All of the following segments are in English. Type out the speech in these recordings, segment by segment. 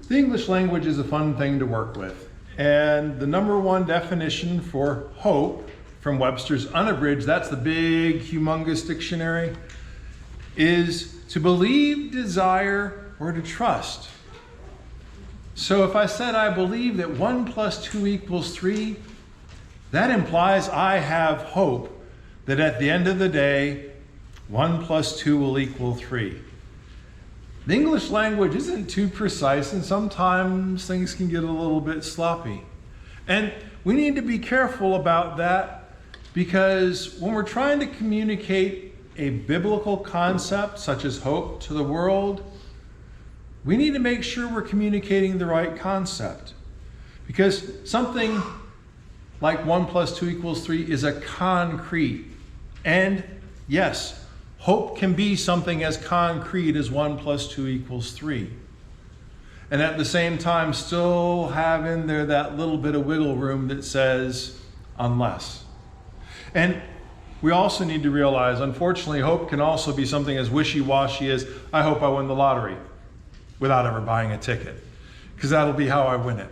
The English language is a fun thing to work with. And the number one definition for hope from Webster's Unabridged, that's the big, humongous dictionary, is to believe, desire, or to trust. So if I said I believe that 1 + 2 = 3, that implies I have hope that at the end of the day, 1 + 2 will equal 3. The English language isn't too precise, and sometimes things can get a little bit sloppy. And we need to be careful about that, because when we're trying to communicate a biblical concept such as hope to the world, we need to make sure we're communicating the right concept. Because something like 1 + 2 = 3 is a concrete. And yes, hope can be something as concrete as 1 + 2 = 3. And at the same time, still have in there that little bit of wiggle room that says, unless. And we also need to realize, unfortunately, hope can also be something as wishy-washy as, I hope I win the lottery, without ever buying a ticket, because that'll be how I win it.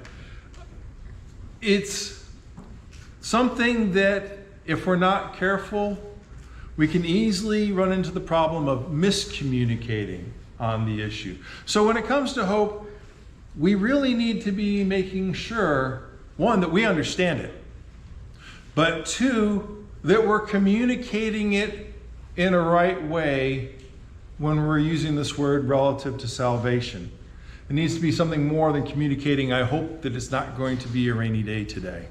It's something that, if we're not careful, we can easily run into the problem of miscommunicating on the issue. So when it comes to hope, we really need to be making sure, one, that we understand it, but two, that we're communicating it in a right way when we're using this word relative to salvation. It needs to be something more than communicating, I hope that it's not going to be a rainy day today.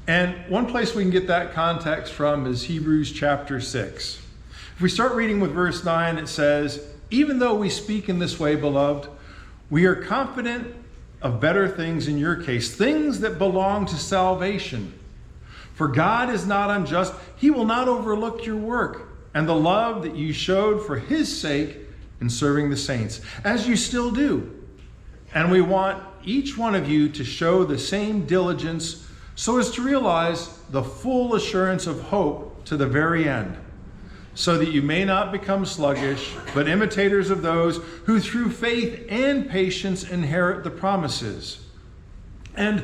And one place we can get that context from is Hebrews chapter 6. If we start reading with verse 9, it says, "Even though we speak in this way, beloved, we are confident of better things in your case, things that belong to salvation. For God is not unjust. He will not overlook your work and the love that you showed for his sake in serving the saints, as you still do. And we want each one of you to show the same diligence so as to realize the full assurance of hope to the very end, so that you may not become sluggish, but imitators of those who through faith and patience inherit the promises." And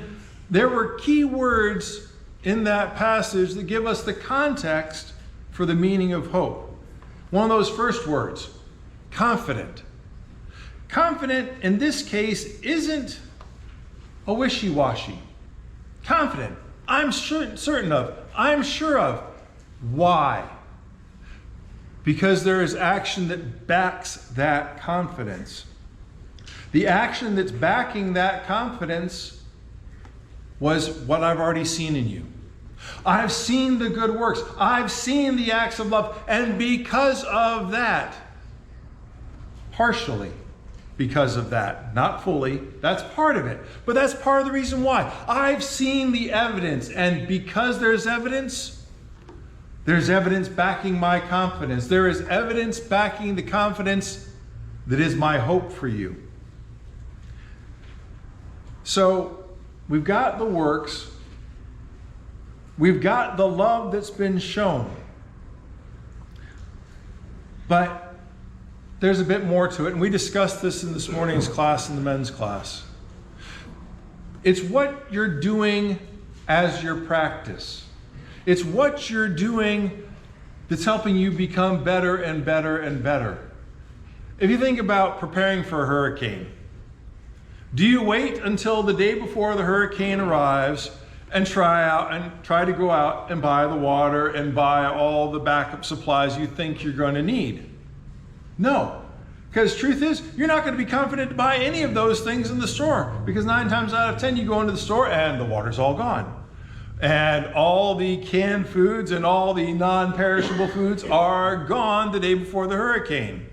there were key words in that passage that give us the context for the meaning of hope. One of those first words, confident. Confident in this case isn't a wishy-washy. Confident, I'm certain of, I'm sure of. Why? Because there is action that backs that confidence. The action that's backing that confidence was what I've already seen in you. I've seen the good works. I've seen the acts of love. And because of that, partially because of that, not fully, that's part of it. But that's part of the reason why. I've seen the evidence. And because there's evidence backing my confidence. There is evidence backing the confidence that is my hope for you. So we've got the works. We've got the love that's been shown. But there's a bit more to it, and we discussed this in this morning's class, in the men's class. It's what you're doing as your practice. It's what you're doing that's helping you become better and better and better. If you think about preparing for a hurricane, do you wait until the day before the hurricane arrives and try to go out and buy the water and buy all the backup supplies you think you're going to need? No, because truth is, you're not going to be confident to buy any of those things in the store, because 9 times out of 10 you go into the store and the water's all gone. And all the canned foods and all the non-perishable foods are gone the day before the hurricane.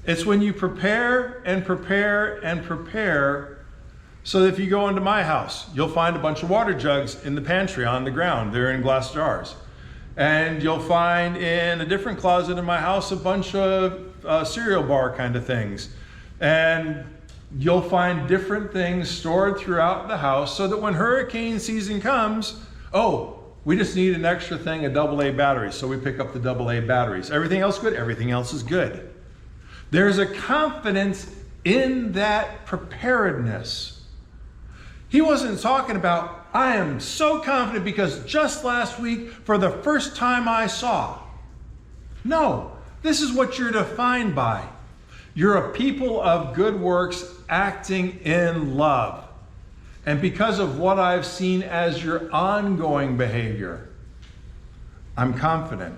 It's when you prepare and prepare and prepare, so that if you go into my house, you'll find a bunch of water jugs in the pantry on the ground. They're in glass jars. And you'll find in a different closet in my house a bunch of cereal bar kind of things. And you'll find different things stored throughout the house, so that when hurricane season comes, we just need an extra thing of AA batteries. So we pick up the AA batteries. Everything else good? Everything else is good. There's a confidence in that preparedness. He wasn't talking about, I am so confident because just last week, for the first time I saw. No, this is what you're defined by. You're a people of good works acting in love. And because of what I've seen as your ongoing behavior, I'm confident.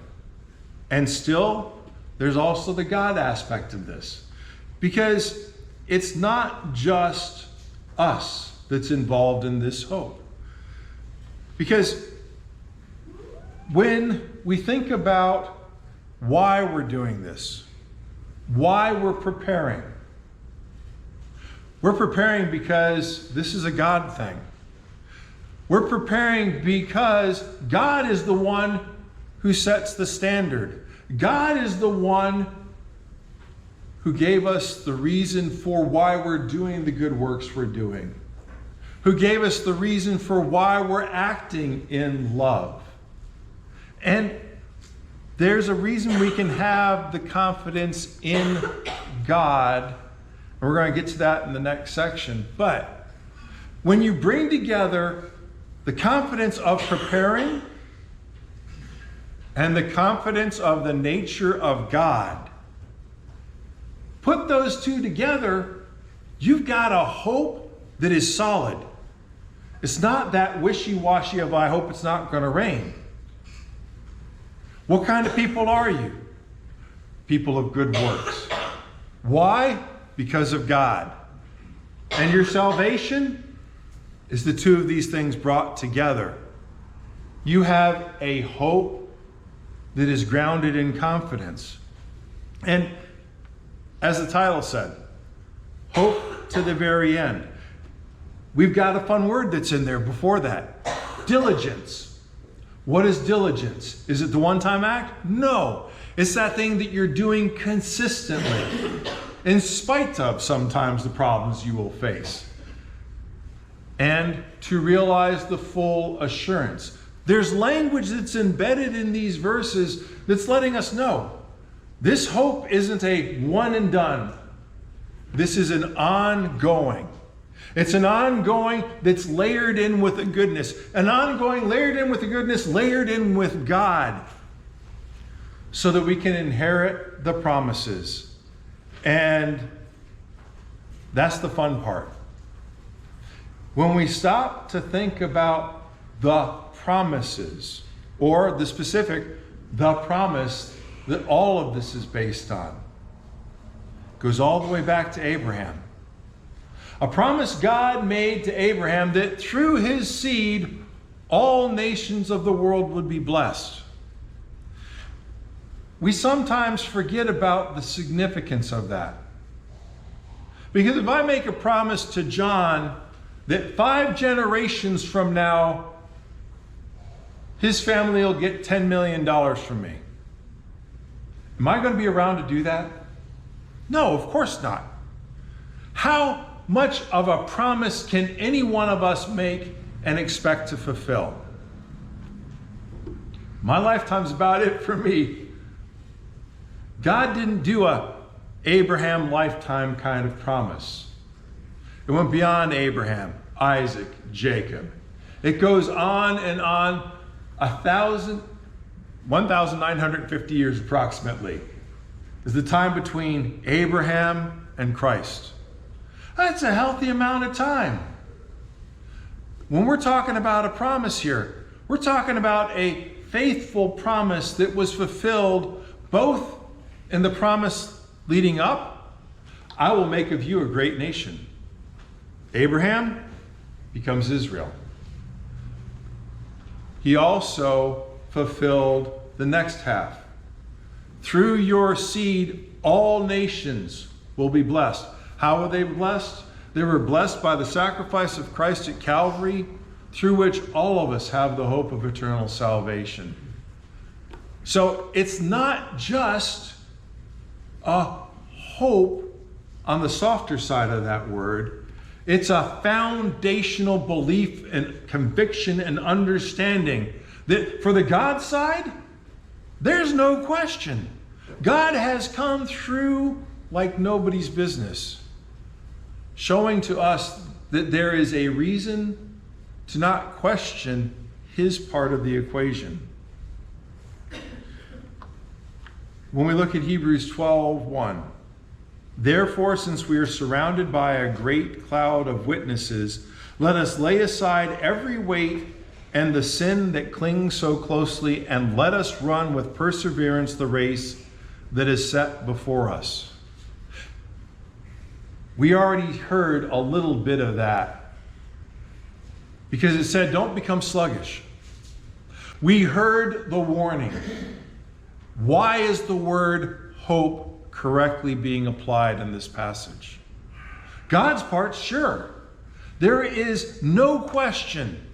And still, there's also the God aspect of this. Because it's not just us that's involved in this hope. Because when we think about why we're doing this, why we're preparing because this is a God thing. We're preparing because God is the one who sets the standard. God is the one who gave us the reason for why we're doing the good works we're doing, who gave us the reason for why we're acting in love. And there's a reason we can have the confidence in God, and we're going to get to that in the next section. But when you bring together the confidence of preparing and the confidence of the nature of God, put those two together, you've got a hope that is solid. It's not that wishy-washy of, I hope it's not going to rain. What kind of people are you? People of good works. Why? Because of God. And your salvation is the two of these things brought together. You have a hope that is grounded in confidence. And as the title said, hope to the very end. We've got a fun word that's in there before that. Diligence. What is diligence? Is it the one-time act? No. It's that thing that you're doing consistently, in spite of sometimes the problems you will face. And to realize the full assurance. There's language that's embedded in these verses that's letting us know this hope isn't a one and done. This is an ongoing. It's an ongoing that's layered in with a goodness. An ongoing layered in with a goodness, layered in with God. So that we can inherit the promises. And that's the fun part. When we stop to think about the promises, or the specific, the promise that all of this is based on, goes all the way back to Abraham. A promise God made to Abraham that through his seed, all nations of the world would be blessed. We sometimes forget about the significance of that. Because if I make a promise to John that 5 generations from now, his family will get $10 million from me, am I going to be around to do that? No, of course not. How much of a promise can any one of us make and expect to fulfill? My lifetime's about it for me. God didn't do a Abraham lifetime kind of promise. It went beyond Abraham, Isaac, Jacob. It goes on and on, 1,950 years approximately is the time between Abraham and Christ. That's a healthy amount of time. When we're talking about a promise here, we're talking about a faithful promise that was fulfilled both in the promise leading up, I will make of you a great nation. Abraham becomes Israel. He also fulfilled the next half. Through your seed, all nations will be blessed. How were they blessed? They were blessed by the sacrifice of Christ at Calvary, through which all of us have the hope of eternal salvation. So it's not just a hope on the softer side of that word. It's a foundational belief and conviction and understanding that for the God side, there's no question. God has come through like nobody's business. showing to us that there is a reason to not question his part of the equation. When we look at Hebrews 12:1, therefore, since we are surrounded by a great cloud of witnesses, let us lay aside every weight and the sin that clings so closely, and let us run with perseverance the race that is set before us. We already heard a little bit of that, because it said, don't become sluggish. We heard the warning. Why is the word hope correctly being applied in this passage? God's part, sure. There is no question.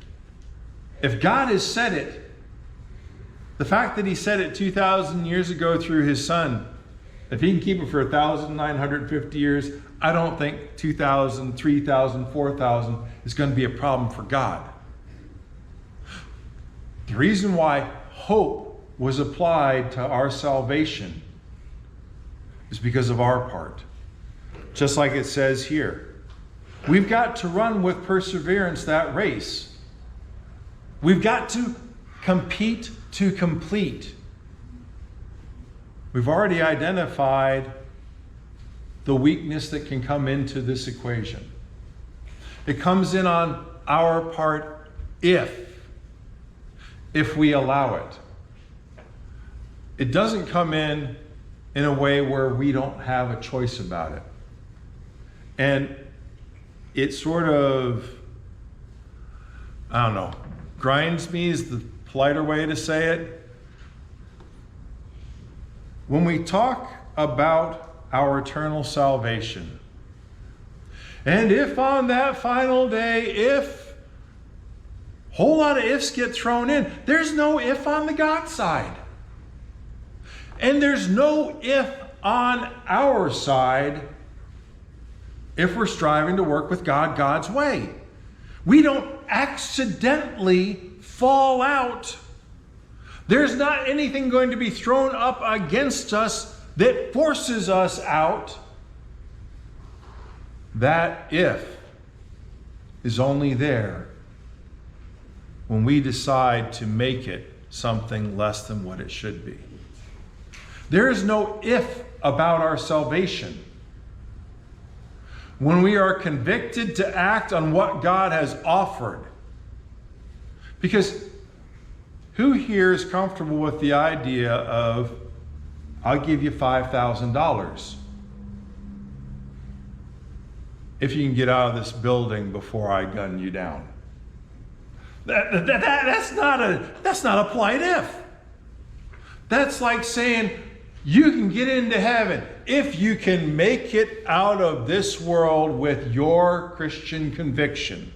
If God has said it, the fact that he said it 2,000 years ago through his son, if he can keep it for 1,950 years, I don't think 2,000, 3,000, 4,000 is going to be a problem for God. The reason why hope was applied to our salvation is because of our part. Just like it says here. We've got to run with perseverance that race. We've got to compete to complete. We've already identified the weakness that can come into this equation. It comes in on our part if we allow it. It doesn't come in a way where we don't have a choice about it. And it sort of, I don't know, grinds me is the politer way to say it. When we talk about our eternal salvation, and if on that final day, if, whole lot of ifs get thrown in, there's no if on the God side. And there's no if on our side if we're striving to work with God God's way. We don't accidentally fall out. There's not anything going to be thrown up against us that forces us out. That if is only there when we decide to make it something less than what it should be. There is no if about our salvation. When we are convicted to act on what God has offered. Because who here is comfortable with the idea of, I'll give you $5,000 if you can get out of this building before I gun you down? That's not a polite if. That's like saying, you can get into heaven if you can make it out of this world with your Christian conviction.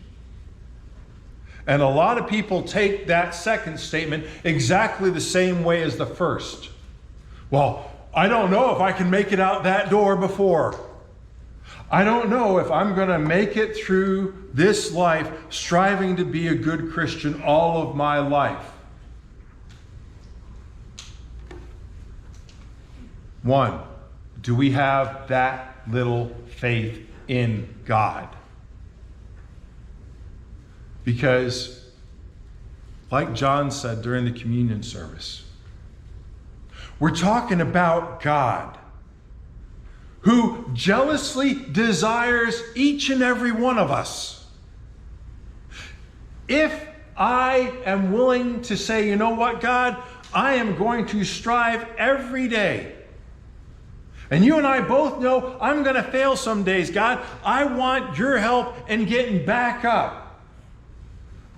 And a lot of people take that second statement exactly the same way as the first. Well, I don't know if I can make it out that door before. I don't know if I'm going to make it through this life striving to be a good Christian all of my life. One, do we have that little faith in God? Because, like John said during the communion service, we're talking about God who jealously desires each and every one of us. If I am willing to say, you know what, God, I am going to strive every day. And you and I both know I'm going to fail some days, God. I want your help in getting back up.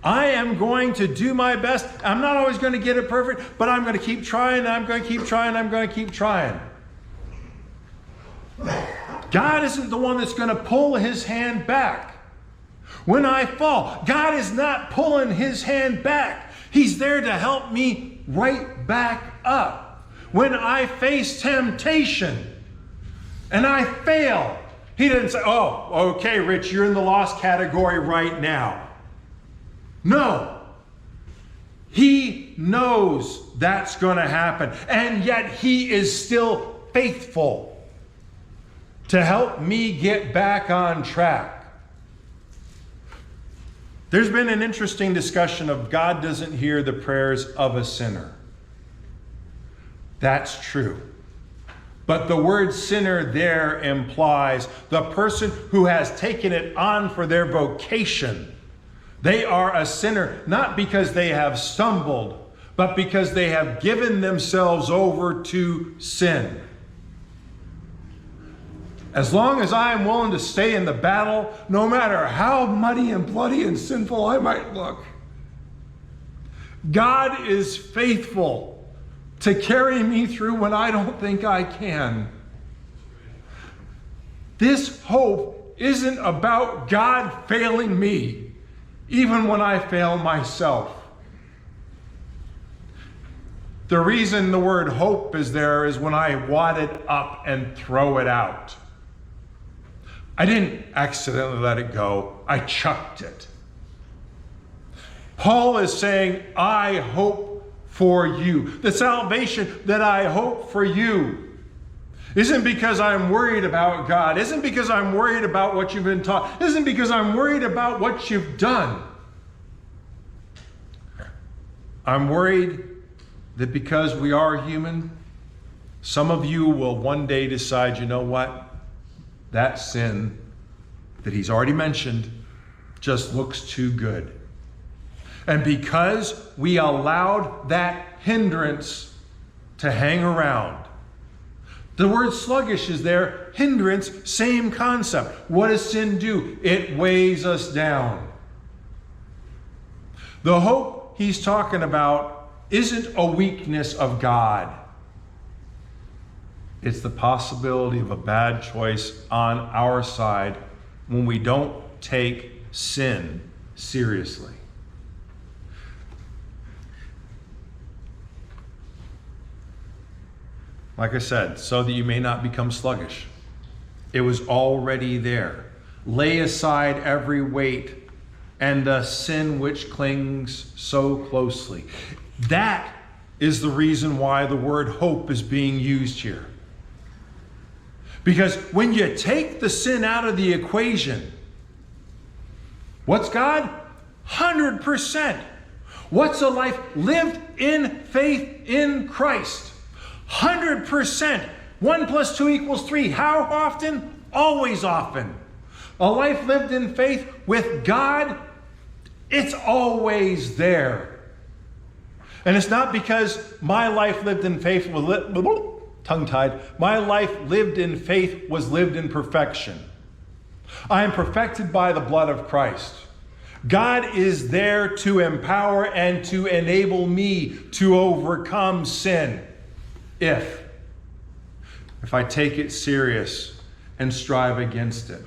I am going to do my best. I'm not always going to get it perfect, but I'm going to keep trying, and I'm going to keep trying, I'm going to keep trying. God isn't the one that's going to pull his hand back. When I fall, God is not pulling his hand back. He's there to help me right back up. When I face temptation and I fail, he didn't say, oh, okay, Rich, you're in the lost category right now. No. He knows that's going to happen. And yet he is still faithful. to help me get back on track. There's been an interesting discussion of God doesn't hear the prayers of a sinner. That's true. But the word sinner there implies the person who has taken it on for their vocation. They are a sinner not because they have stumbled, but because they have given themselves over to sin. As long as I am willing to stay in the battle, no matter how muddy and bloody and sinful I might look, God is faithful to carry me through when I don't think I can. This hope isn't about God failing me, even when I fail myself. The reason the word hope is there is when I wad it up and throw it out. I didn't accidentally let it go. I chucked it. Paul is saying, I hope for you. The salvation that I hope for you isn't because I'm worried about God. Isn't because I'm worried about what you've been taught. Isn't because I'm worried about what you've done. I'm worried that because we are human, some of you will one day decide, you know what? That sin that he's already mentioned just looks too good. And because we allowed that hindrance to hang around, the word sluggish is there, hindrance, same concept. What does sin do? It weighs us down. The hope he's talking about isn't a weakness of God. It's the possibility of a bad choice on our side when we don't take sin seriously. Like I said, so that you may not become sluggish. It was already there. Lay aside every weight and the sin which clings so closely. That is the reason why the word hope is being used here. Because when you take the sin out of the equation, what's God? 100%. What's a life lived in faith in Christ? 100%. 1 + 2 = 3. How often? Always often. A life lived in faith with God, it's always there. And it's not because my life lived in faith was tongue-tied. My life lived in faith was lived in perfection. I am perfected by the blood of Christ. God is there to empower and to enable me to overcome sin if I take it serious and strive against it.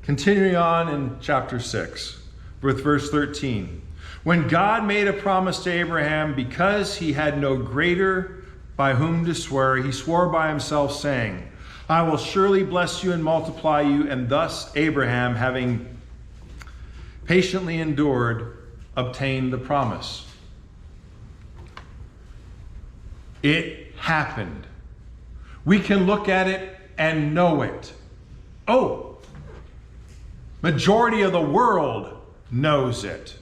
Continuing on in chapter 6 with verse 13. When God made a promise to Abraham, because he had no greater by whom to swear, he swore by himself, saying, I will surely bless you and multiply you. And thus Abraham, having patiently endured, obtained the promise. It happened. We can look at it and know it. Oh, majority of the world knows it.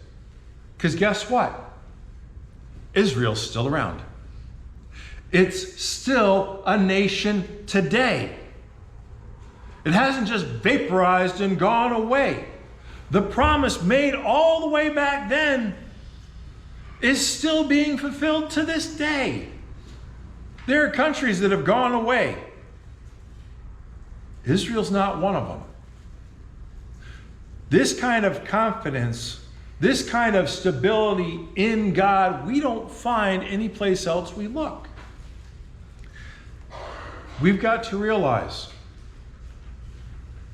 Because guess what? Israel's still around. It's still a nation today. It hasn't just vaporized and gone away. The promise made all the way back then is still being fulfilled to this day. There are countries that have gone away. Israel's not one of them. This kind of confidence, this kind of stability in God, we don't find anyplace else we look. We've got to realize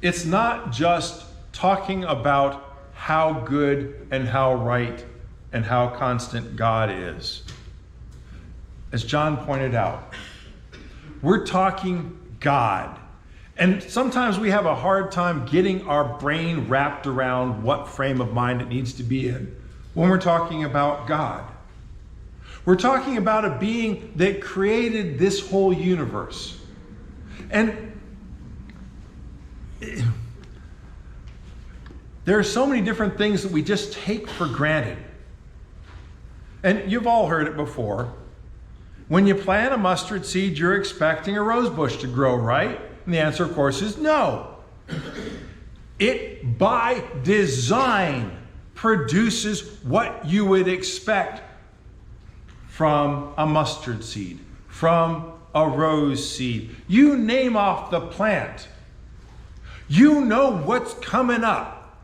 it's not just talking about how good and how right and how constant God is. As John pointed out, we're talking God. And sometimes we have a hard time getting our brain wrapped around what frame of mind it needs to be in when we're talking about God. We're talking about a being that created this whole universe. And there are so many different things that we just take for granted. And you've all heard it before. When you plant a mustard seed, you're expecting a rose bush to grow, right? And the answer, of course, is no. It, by design, produces what you would expect from a mustard seed, from a rose seed. You name off the plant. You know what's coming up.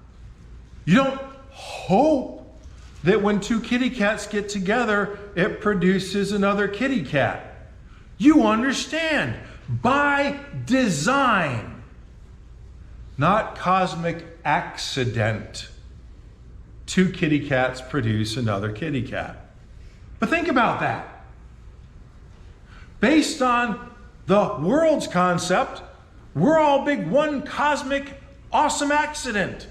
You don't hope that when two kitty cats get together, it produces another kitty cat. You understand, by design, not cosmic accident, two kitty cats produce another kitty cat. But think about that. Based on the world's concept, we're all big one cosmic awesome accident.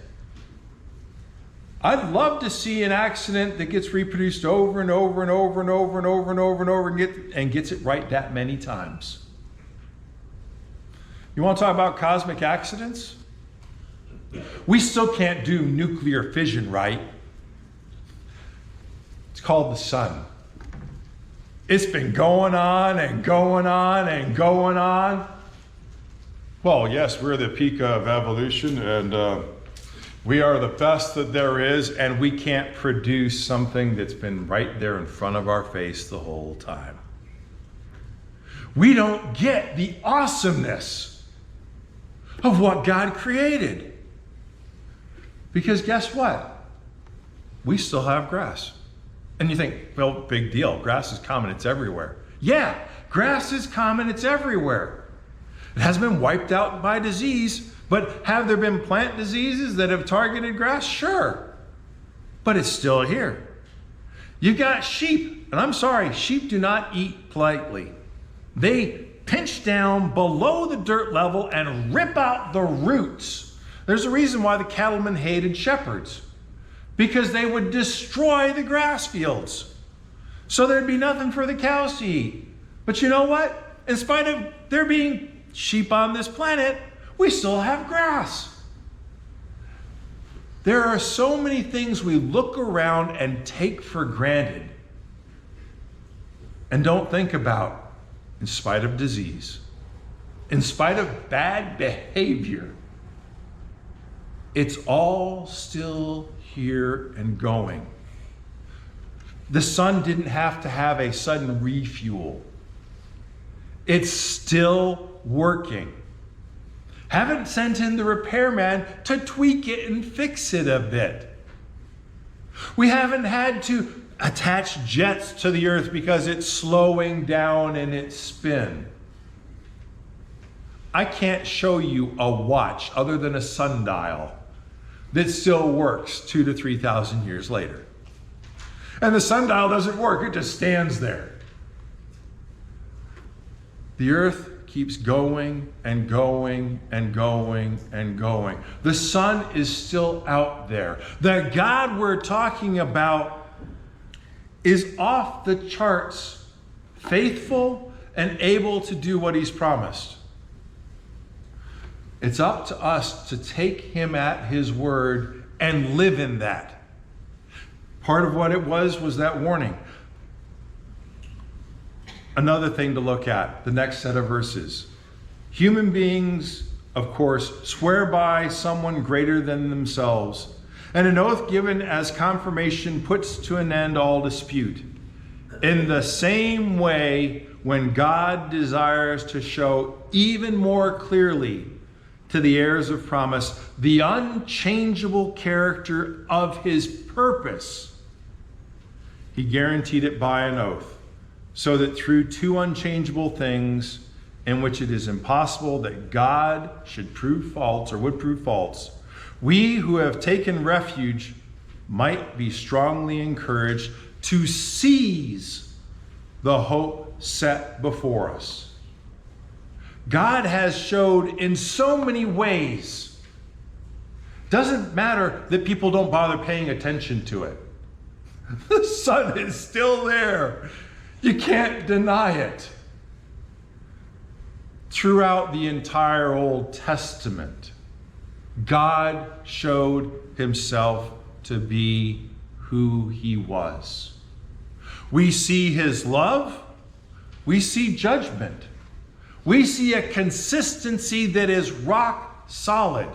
I'd love to see an accident that gets reproduced over and over and over and over and over and over and over and gets it right that many times. You want to talk about cosmic accidents? We still can't do nuclear fission right. It's called the sun. It's been going on and going on and going on. Well, yes, we're the peak of evolution, and we are the best that there is, and we can't produce something that's been right there in front of our face the whole time. We don't get the awesomeness of what God created. Because guess what? We still have grass. And you think, well, big deal. Grass is common. It's everywhere. Yeah, grass is common. It's everywhere. It hasn't been wiped out by disease, but have there been plant diseases that have targeted grass? Sure. But it's still here. You've got sheep, and I'm sorry, sheep do not eat politely. They pinch down below the dirt level and rip out the roots. There's a reason why the cattlemen hated shepherds, because they would destroy the grass fields. So there'd be nothing for the cows to eat. But you know what? In spite of there being sheep on this planet, we still have grass. There are so many things we look around and take for granted and don't think about in spite of disease, in spite of bad behavior. It's all still here and going. The sun didn't have to have a sudden refuel. It's still working. Haven't sent in the repairman to tweak it and fix it a bit. We haven't had to attach jets to the earth because it's slowing down in its spin. I can't show you a watch other than a sundial that still works 2,000 to 3,000 years later. And the sundial doesn't work, it just stands there. The earth keeps going and going and going and going. The sun is still out there. The God we're talking about is off the charts, faithful and able to do what he's promised. It's up to us to take him at his word and live in that. Part of what it was that warning. Another thing to look at, the next set of verses. Human beings, of course, swear by someone greater than themselves, and an oath given as confirmation puts to an end all dispute. In the same way, when God desires to show even more clearly to the heirs of promise the unchangeable character of his purpose, he guaranteed it by an oath, so that through two unchangeable things in which it is impossible that God should prove false or would prove false, we who have taken refuge might be strongly encouraged to seize the hope set before us. God has showed in so many ways. Doesn't matter that people don't bother paying attention to it. The sun is still there. You can't deny it. Throughout the entire Old Testament, God showed himself to be who he was. We see his love. We see judgment. We see a consistency that is rock solid.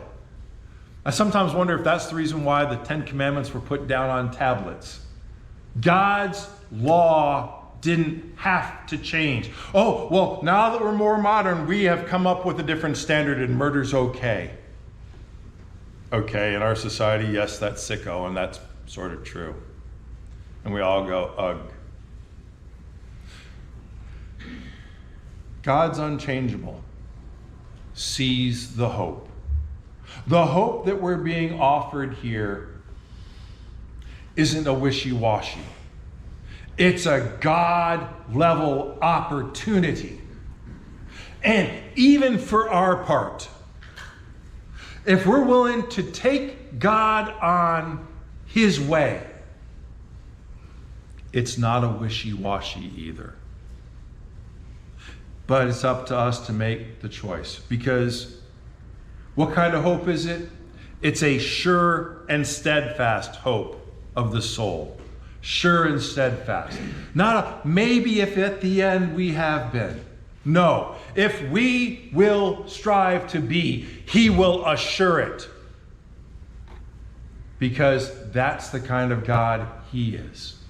I sometimes wonder if that's the reason why the Ten Commandments were put down on tablets. God's law didn't have to change. Oh, well, now that we're more modern, we have come up with a different standard and murder's okay. Okay, in our society, yes, that's sicko, and that's sort of true. And we all go, ugh. God's unchangeable sees the hope. The hope that we're being offered here isn't a wishy-washy. It's a God-level opportunity. And even for our part, if we're willing to take God on his way, it's not a wishy-washy either. But it's up to us to make the choice. Because what kind of hope is it? It's a sure and steadfast hope of the soul. Sure and steadfast. Not a maybe if at the end we have been. No. If we will strive to be, he will assure it. Because that's the kind of God he is.